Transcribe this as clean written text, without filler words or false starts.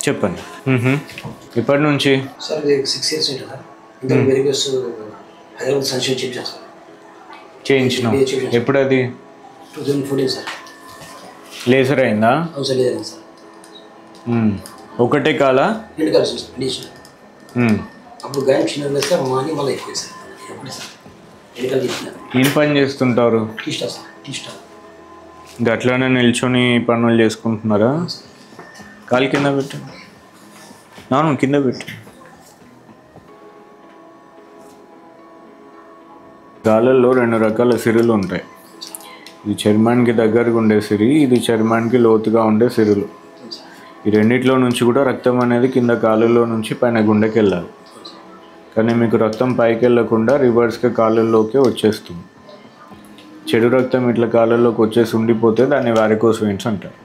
చెప్పండి. ఇప్పటి నుంచి సార్ ఇది 6 years ఉంటుంది సార్. ఇంకా వెరిగస్ హైదరాబాద్ సంక్షేమ చేయించాను సార్. చేయించినాం. ఎప్పుడు అది? 2014 సార్. లేజర్ అయిందా? అవును సార్, లేజర్ అయింది సార్. ఒకటే కాలా? 2 కాలు సార్ కండిషన్. అప్పుడు గాయం చిన్న సార్, మాని మళ్ళీ ఎక్కువ సార్. ఎప్పుడు సార్ 2 కాలు చేసిన. ఏం పని చేస్తుంటారు? Tea stall sir, tea stall. ఇంకా అట్లానే నిల్చొని పనులు చేసుకుంటున్నారా? కాలు కింద పెట్టండి. నాను కింద పెట్టు. కాళ్ళల్లో 2 రకాల సిరులు ఉంటాయి. ఇది చర్మానికి దగ్గరగా ఉండే సిరి, ఇది చర్మానికి లోతుగా ఉండే సిరులు. ఈ రెండిట్లో నుంచి కూడా రక్తం అనేది కింద కాళ్ళల్లో నుంచి పైన గుండెకి వెళ్ళాలి. కానీ మీకు రక్తం పైకి వెళ్ళకుండా రివర్స్గా కాళ్ళల్లోకే వచ్చేస్తుంది. చెడు రక్తం ఇట్లా కాళ్ళల్లోకి వచ్చేసి ఉండిపోతే దాన్ని వారికోస్ వెయిన్స్ అంటారు.